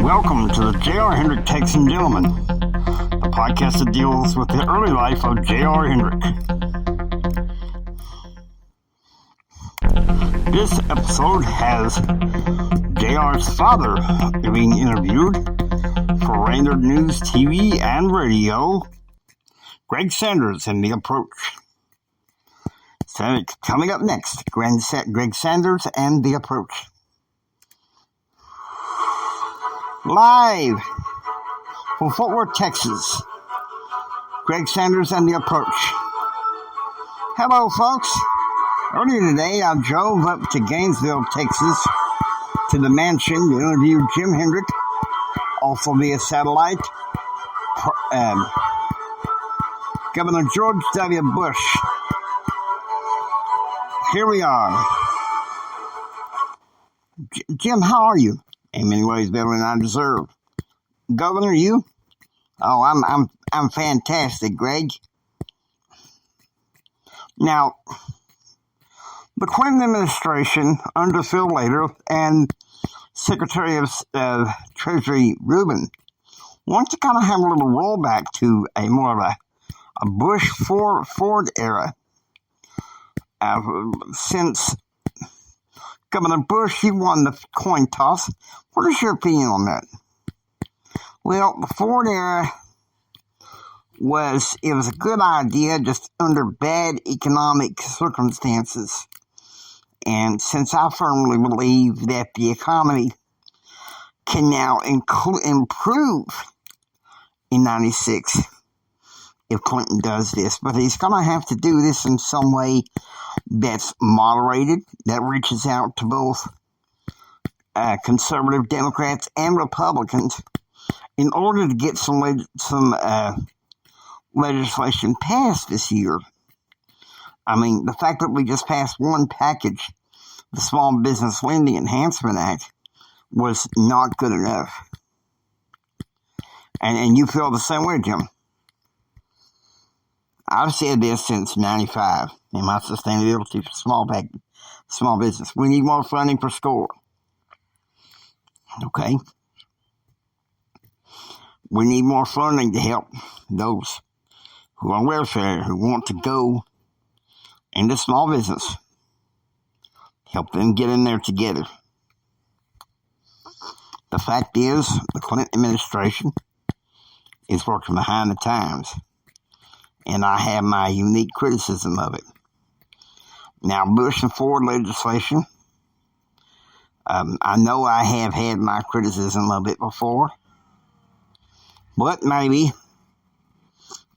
Welcome to the J.R. Hendrick Texan Gentleman, the podcast that deals with the early life of J.R. Hendrick. This episode has J.R.'s father being interviewed for Raynard News TV and radio, Greg Sanders and The Approach. So coming up next, Greg Sanders and The Approach. Live from Fort Worth, Texas, Greg Sanders and The Approach. Hello, folks. Earlier today, I drove up to Gainesville, Texas, to the mansion to interview Jim Hendrick, also via satellite, Governor George W. Bush. Here we are. Jim, how are you? In many ways better than I deserve. Governor, you? Oh, I'm fantastic, Greg. Now, the Clinton administration under Phil Lader and Secretary of Treasury Rubin wants to kind of have a little rollback to a more of a Bush Ford era. Since Governor Bush, he won the coin toss. What is your opinion on that? Well, the Ford era was a good idea just under bad economic circumstances. And since I firmly believe that the economy can now improve in 96 if Clinton does this, but he's going to have to do this in some way that's moderated, that reaches out to both conservative Democrats and Republicans in order to get some legislation passed this year. I mean, the fact that we just passed one package, the Small Business Lending Enhancement Act, was not good enough. And you feel the same way, Jim. I've said this since 95 in my sustainability for small business. We need more funding for SCORE. Okay? We need more funding to help those who are on welfare, who want to go into small business. Help them get in there together. The fact is, the Clinton administration is working behind the times. And I have my unique criticism of it. Now, Bush and Ford legislation, I know I have had my criticism of it before, but maybe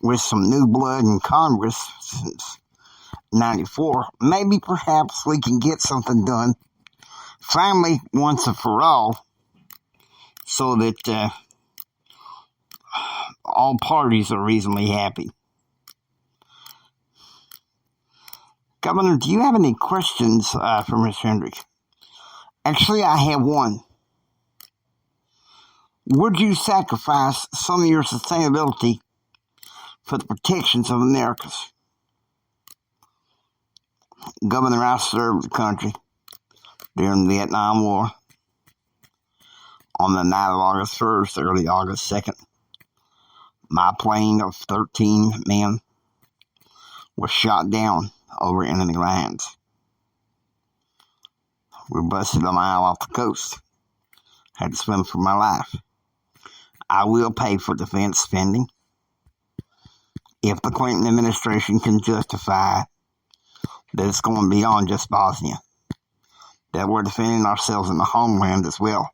with some new blood in Congress since 94, maybe perhaps we can get something done finally once and for all so that all parties are reasonably happy. Governor, do you have any questions for Mr. Hendrick? Actually, I have one. Would you sacrifice some of your sustainability for the protections of Americans? Governor, I served the country during the Vietnam War on the night of August 1st, early August 2nd. My plane of 13 men was shot down over enemy lines. We busted a mile off the coast. Had to swim for my life. I will pay for defense spending if the Clinton administration can justify that it's going beyond just Bosnia, that we're defending ourselves in the homeland as well.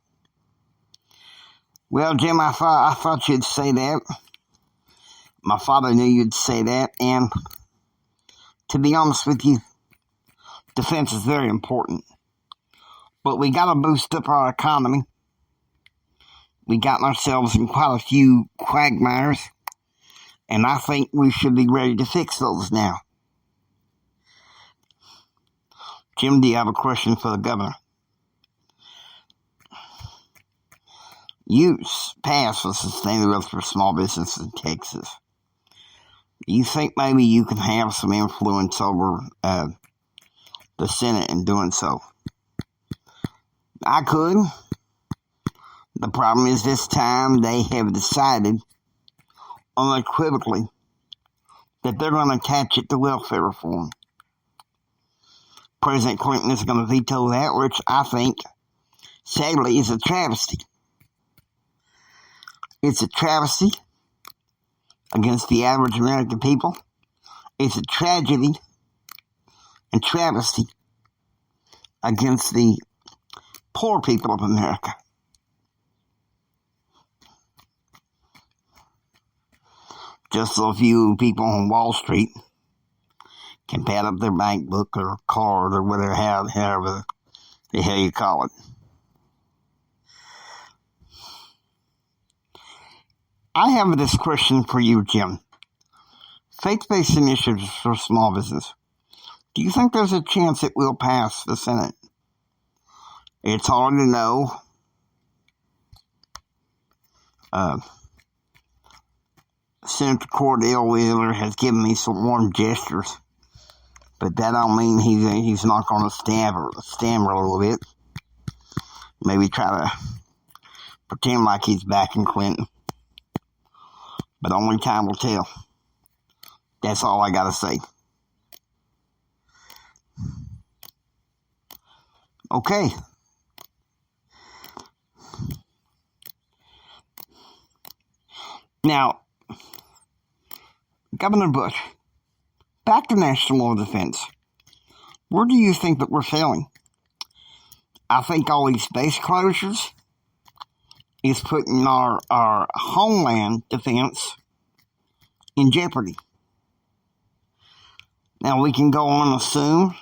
Well, Jim, I thought you'd say that. My father knew you'd say that, and to be honest with you, defense is very important. But we got to boost up our economy. We got ourselves in quite a few quagmires, and I think we should be ready to fix those now. Jim, do you have a question for the governor? You passed the sustainability for small businesses in Texas. You think maybe you can have some influence over the Senate in doing so? I could. The problem is this time they have decided unequivocally that they're going to attach it to welfare reform. President Clinton is going to veto that, which I think, sadly, is a travesty. It's a travesty against the average American people. It's a tragedy and travesty against the poor people of America. Just so few people on Wall Street can pad up their bank book or card or whatever, however the hell you call it. I have this question for you, Jim. Faith-based initiatives for small business. Do you think there's a chance it will pass the Senate? It's hard to know. Senator Cordell Wheeler has given me some warm gestures, but that don't mean he's not going to stammer a little bit. Maybe try to pretend like he's backing Clinton, but only time will tell. That's all I gotta say. Okay. Now, Governor Bush, back to national law defense. Where do you think that we're failing? I think all these base closures is putting our homeland defense in jeopardy. Now, we can go on and assume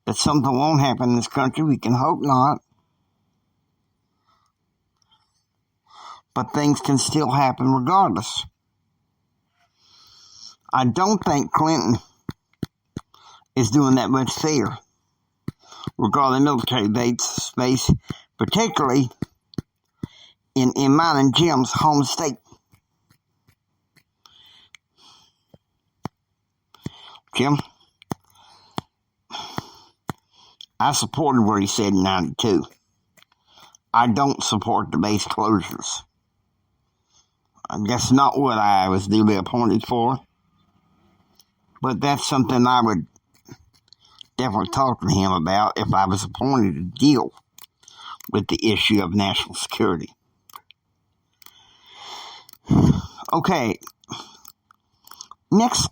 that something won't happen in this country. We can hope not. But things can still happen regardless. I don't think Clinton is doing that much fair regarding military base space, particularly in mine and Jim's home state. Jim, I supported what he said in 92. I don't support the base closures. That's not what I was duly appointed for. But that's something I would definitely talk to him about if I was appointed to deal with the issue of national security. Okay. Next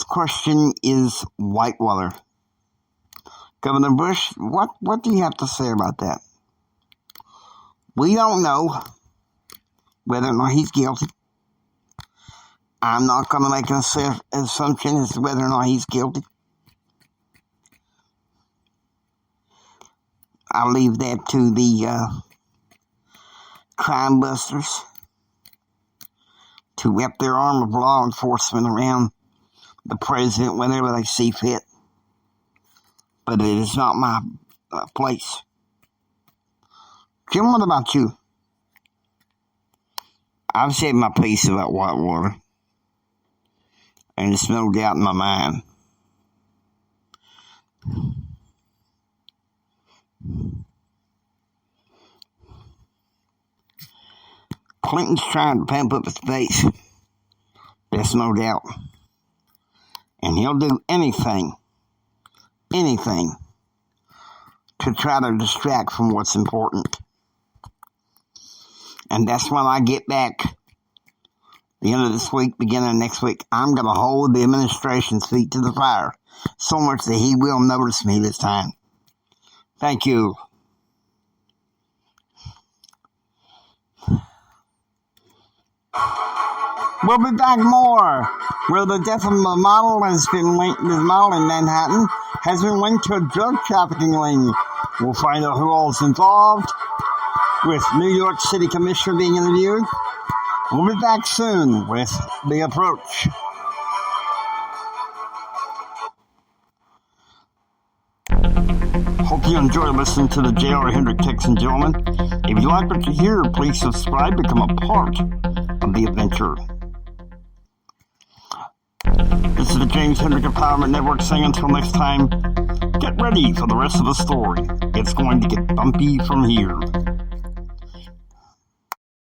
question is Whitewater. Governor Bush, what do you have to say about that? We don't know whether or not he's guilty. I'm not going to make an assumption as to whether or not he's guilty. I'll leave that to the crime busters to wrap their arm of law enforcement around the president whenever they see fit. But it is not my place. Jim, what about you? I've said my piece about Whitewater, and it's no doubt in my mind. Clinton's trying to pump up his base. That's no doubt. And he'll do anything to try to distract from what's important. And that's when I get back the end of this week, beginning of next week, I'm going to hold the administration's feet to the fire so much that he will notice me this time. Thank you. We'll be back more, where the death of the model in Manhattan has been linked to a drug trafficking ring. We'll find out who all is involved, with New York City Commissioner being interviewed. We'll be back soon with The Approach. Hope you enjoy listening to the J.R. Hendrick Texan Gentleman. If you like what you hear, please subscribe, become a part of the adventure. This is the James Hendrick Empowerment Network saying until next time, get ready for the rest of the story. It's going to get bumpy from here.